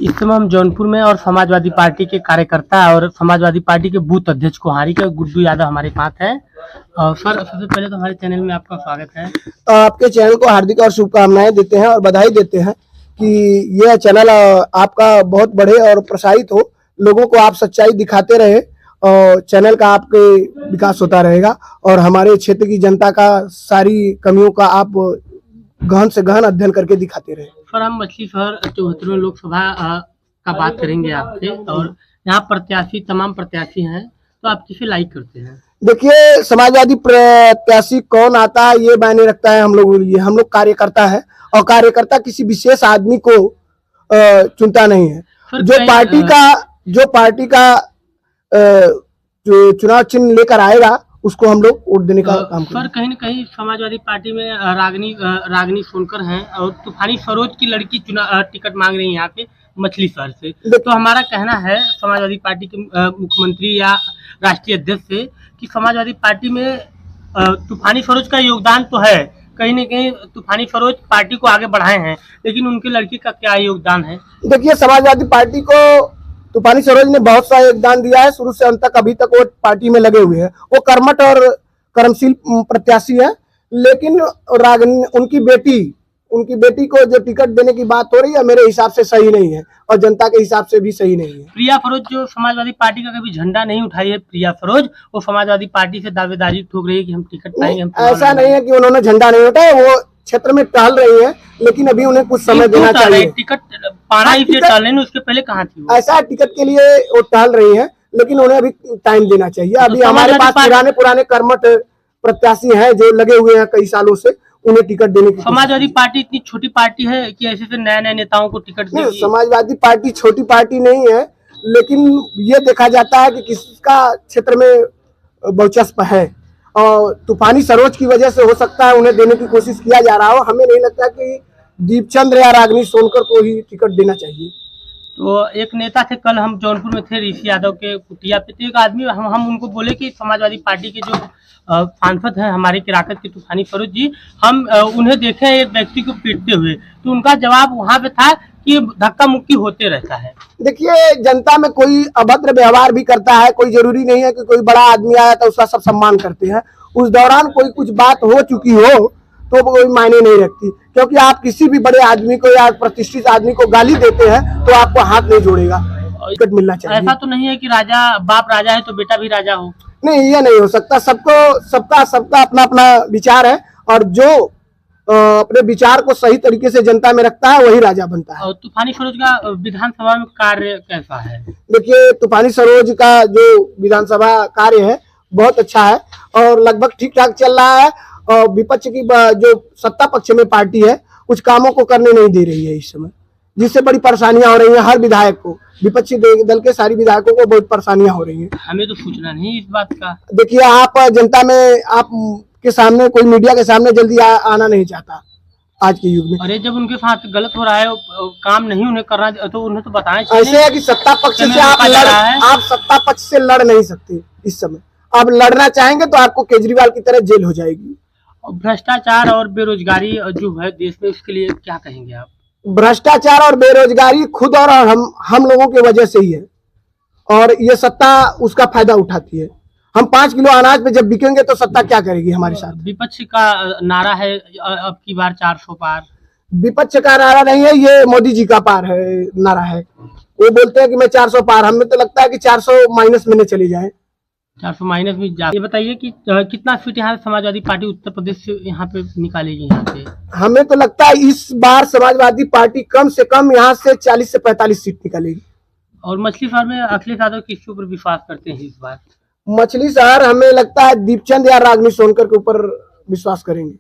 इस समय हम जौनपुर में और समाजवादी पार्टी के कार्यकर्ता और समाजवादी पार्टी के बूथ अध्यक्ष कोहारी के गुड्डू यादव हमारे साथ हैं। और सर, सबसे पहले तो हमारे चैनल में आपका स्वागत है। आपके चैनल को हार्दिक और शुभकामनाएं देते हैं और बधाई देते हैं कि यह चैनल आपका बहुत बढ़े और प्रसारित हो, लोगों को आप सच्चाई दिखाते रहे और चैनल का आपके विकास होता रहेगा और हमारे क्षेत्र की जनता का सारी कमियों का आप गहन से गहन अध्ययन करके दिखाते रहे। सर, हम मछली शहर 74वें लोकसभा का बात करेंगे आपसे। और यहाँ प्रत्याशी तमाम प्रत्याशी हैं, तो आप किसे लाइक करते हैं? देखिए, समाजवादी प्रत्याशी कौन आता है ये मायने रखता है हम लोगों के लिए। हम लोग कार्यकर्ता है और कार्यकर्ता किसी विशेष आदमी को चुनता नहीं है। जो पार्टी का जो चुनाव चिन्ह लेकर आएगा उसको हम लोग वोट देने का काम करेंगे। सर, कहीं न कहीं समाजवादी पार्टी में रागनी सोनकर हैं और तूफानी सरोज की लड़की टिकट मांग रही है यहाँ पे मछली शहर से। तो हमारा कहना है समाजवादी पार्टी के मुख्यमंत्री या राष्ट्रीय अध्यक्ष से कि समाजवादी पार्टी में तूफानी सरोज का योगदान तो है, कहीं न कहीं तूफानी सरोज पार्टी को आगे बढ़ाए हैं, लेकिन उनके लड़की का क्या योगदान है? देखिए, समाजवादी पार्टी को तूफानी सरोज ने बहुत सा योगदान दिया है। शुरू से अंत तक अभी तक वो पार्टी में लगे हुए हैं। वो कर्मठ और कर्मशील प्रत्याशी है, लेकिन उनकी बेटी को जो टिकट देने की बात हो रही है मेरे हिसाब से सही नहीं है और जनता के हिसाब से भी सही नहीं है। प्रिया फरोज जो समाजवादी पार्टी का कभी झंडा नहीं उठाई है, प्रिया फरोज वो समाजवादी पार्टी से दावेदारी ठोक रही है कि हम टिकट पाएंगे। ऐसा नहीं है कि उन्होंने झंडा नहीं उठाया, वो क्षेत्र में टहल रही है, लेकिन अभी उन्हें कुछ समय देना चाहिए। टिकट पाना ही टहलने, उसके पहले कहाँ थी? ऐसा टिकट के लिए वो टहल रही है, लेकिन उन्हें अभी टाइम देना चाहिए। अभी हमारे पास पुराने कर्मठ प्रत्याशी हैं जो लगे हुए हैं कई सालों से, उन्हें टिकट देने की। समाजवादी पार्टी इतनी छोटी पार्टी है कि ऐसे से नए नए नेताओं को टिकट देगी? समाजवादी पार्टी छोटी पार्टी नहीं है, लेकिन ये देखा जाता है कि किसका क्षेत्र में दिलचस्प है और तूफानी सरोज की वजह से हो सकता है उन्हें देने की कोशिश किया जा रहा हो। हमें नहीं लगता कि दीपचंद्र या रागनी सोनकर को ही टिकट देना चाहिए। तो एक नेता थे, कल हम जौनपुर में थे ऋषि यादव के कुटिया पे, तो एक आदमी हम उनको बोले कि समाजवादी पार्टी के जो सांसद हैं हमारे किराकत के तूफानी फरोज जी, हम उन्हें देखे एक व्यक्ति को पीटते हुए, तो उनका जवाब वहाँ पे था कि धक्का मुक्की होते रहता है। देखिए, जनता में कोई अभद्र व्यवहार भी करता है, कोई जरूरी नहीं है कि कोई बड़ा आदमी आया तो उसका सब सम्मान करते हैं। उस दौरान कोई कुछ बात हो चुकी हो तो कोई मायने नहीं रखती, क्योंकि आप किसी भी बड़े आदमी को या प्रतिष्ठित आदमी को गाली देते हैं तो आपको हाथ नहीं जोड़ेगा। टिकट मिलना चाहिए। ऐसा तो नहीं है कि बाप राजा है तो बेटा भी राजा हो? नहीं, ये नहीं हो सकता। सबका अपना अपना विचार है और जो अपने विचार को सही तरीके से जनता में रखता है वही राजा बनता है। और तूफानी सरोज का विधानसभा में कार्य कैसा है? देखिए, तूफानी सरोज का जो विधानसभा कार्य है बहुत अच्छा है और लगभग ठीक ठाक चल रहा है। और विपक्ष की जो सत्ता पक्ष में पार्टी है कुछ कामों को करने नहीं दे रही है इस समय, जिससे बड़ी परेशानियां हो रही हैं हर विधायक को। विपक्षी दल के सारी विधायकों को बहुत परेशानियां हो रही हैं। हमें तो सूचना नहीं इस बात का। देखिए, आप जनता में आप के सामने कोई मीडिया के सामने जल्दी आना नहीं चाहता आज के युग में। अरे, जब उनके साथ गलत हो रहा है, काम नहीं उन्हें करना तो उन्हें तो बताना चाहिए। ऐसे है कि सत्ता पक्ष से आप सत्ता पक्ष से लड़ नहीं सकते इस समय। आप लड़ना चाहेंगे तो आपको केजरीवाल की तरह जेल हो जाएगी। भ्रष्टाचार और बेरोजगारी जो है देश में, उसके लिए क्या कहेंगे आप? भ्रष्टाचार और बेरोजगारी खुद और हम लोगों की वजह से ही है और ये सत्ता उसका फायदा उठाती है। हम 5 किलो अनाज पे जब बिकेंगे तो सत्ता क्या करेगी हमारे साथ? विपक्ष का नारा है अब की बार 400 पार। विपक्ष का नारा नहीं है, ये मोदी जी का पार है नारा है। वो बोलते हैं कि मैं 400 पार, हमें तो लगता है कि 400 माइनस में चले जाए। 400 माइनस में जा। ये बताइए कि कितना सीट यहाँ समाजवादी पार्टी उत्तर प्रदेश से यहाँ पे निकालेगी? यहाँ पे हमें तो लगता है इस बार समाजवादी पार्टी कम से कम यहाँ से 40 से 45 सीट निकालेगी। और मछली शहर में अखिलेश यादव किसके ऊपर विश्वास करते हैं इस बार? मछली शहर हमें लगता है दीपचंद या रागनी सोनकर के ऊपर विश्वास करेंगे।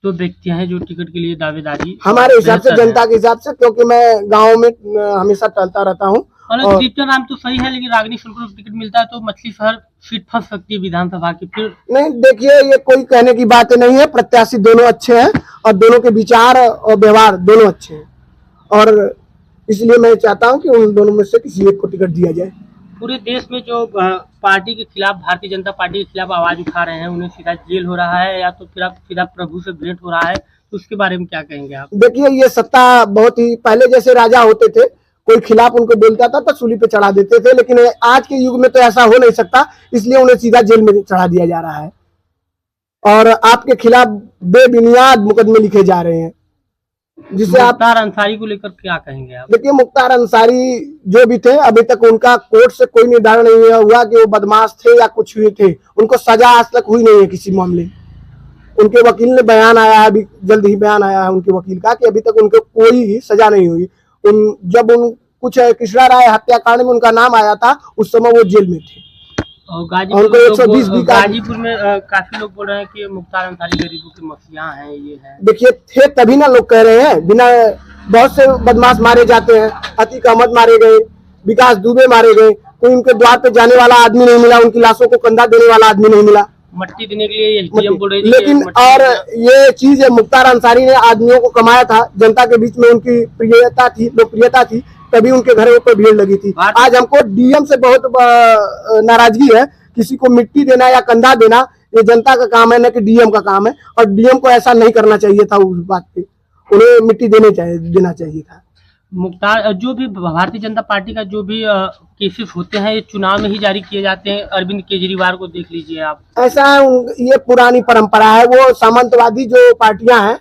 तो व्यक्ति हैं जो टिकट के लिए दावेदारी हमारे हिसाब से, जनता के हिसाब से, क्योंकि मैं गाँव में हमेशा टहलता रहता हूँ। दीपचंद नाम तो सही है, लेकिन रागनी सोनकर को टिकट मिलता है तो मछली शहर सीट फंस सकती है विधानसभा की। फिर नहीं, देखिए, ये कोई कहने की बात नहीं है। प्रत्याशी दोनों अच्छे हैं और दोनों के विचार और व्यवहार दोनों अच्छे हैं और इसलिए मैं चाहता हूं कि उन दोनों में से किसी एक को टिकट दिया जाए। पूरे देश में जो पार्टी के खिलाफ, भारतीय जनता पार्टी के खिलाफ आवाज उठा रहे हैं, उन्हें सीधा जेल हो रहा है या तो फिर सीधा प्रभु से भेंट हो रहा है, तो उसके बारे में क्या कहेंगे आप? देखिए, ये सत्ता बहुत ही पहले जैसे राजा होते थे, कोई खिलाफ उनको बोलता था तो सूली पे चढ़ा देते थे, लेकिन आज के युग में तो ऐसा हो नहीं सकता, इसलिए उन्हें सीधा जेल में चढ़ा दिया जा रहा है और आपके खिलाफ बेबुनियाद मुकदमे लिखे जा रहे हैं, जिससे आप मुख्तार अंसारी को लेकर क्या कहेंगे आप? देखिए, मुख्तार अंसारी जो भी थे, अभी तक उनका कोर्ट से कोई निर्धारण नहीं हुआ कि वो बदमाश थे या कुछ हुए थे। उनको सजा आज तक हुई नहीं है किसी मामले। उनके वकील ने बयान आया है, अभी जल्द ही बयान आया है उनके वकील का कि अभी तक उनको कोई ही सजा नहीं हुई। जब कुछ कृष्णा राय हत्याकांड में उनका नाम आया था, उस समय वो जेल में थे और गाजीपुर में काफी लोग बोल रहे हैं कि मुख्तार अंसारी गरीबों के मसीहा हैं, ये है। देखिए, थे तभी ना लोग कह रहे हैं, बिना बहुत से बदमाश मारे जाते हैं। अतीक अहमद मारे गए, विकास दुबे मारे गए, कोई उनके द्वार पे जाने वाला आदमी नहीं मिला, उनकी लाशों को कंधा देने वाला आदमी नहीं मिला, मट्टी देने के लिए एसडीएम बोल रही थी। लेकिन और ये चीज है, मुख्तार अंसारी ने आदमियों को कमाया था, जनता के बीच में उनकी प्रियता थी, लोकप्रियता थी, तभी उनके घरों पर भीड़ लगी थी। आज हमको डीएम से बहुत नाराजगी है। किसी को मिट्टी देना या कंधा देना ये जनता का काम है, न कि डीएम का काम है, और डीएम को ऐसा नहीं करना चाहिए था। उस बात पे उन्हें मिट्टी देना चाहिए था। मुख्तार, जो भी भारतीय जनता पार्टी का जो भी केसेस होते हैं, ये चुनाव में ही जारी किए जाते हैं। अरविंद केजरीवाल को देख लीजिए आप, ऐसा ये पुरानी परंपरा है। वो सामंतवादी जो पार्टियां हैं,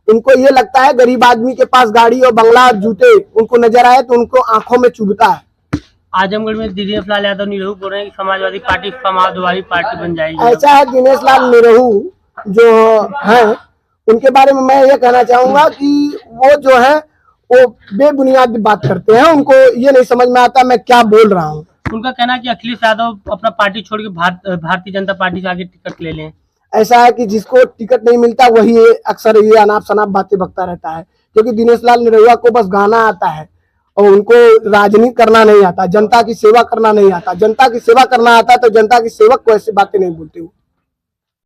उनको ये लगता है गरीब आदमी के पास गाड़ी और बंगला जूते उनको नजर आए तो उनको आंखों में चुभता है। आजमगढ़ में दिनेश लाल यादव निरहू बोल रहे हैं कि समाजवादी पार्टी बन जाएगी। ऐसा है, दिनेश लाल निरहू जो है, उनके बारे में मैं ये कहना चाहूंगा कि वो जो है वो बेबुनियाद बात करते हैं। उनको ये नहीं समझ में आता मैं क्या बोल रहा हूँ। उनका कहना है कि अखिलेश यादव अपना पार्टी छोड़ के भारतीय जनता पार्टी से आगे टिकट ले लें। ऐसा है कि जिसको टिकट नहीं मिलता वही अक्सर ये अनाप शनाप बातें बकता रहता है, क्योंकि दिनेश लाल निरहुआ को बस गाना आता है और उनको राजनीति करना नहीं आता, जनता की सेवा करना नहीं आता। जनता की सेवा करना आता तो जनता की सेवक को ऐसी बातें नहीं बोलते हो।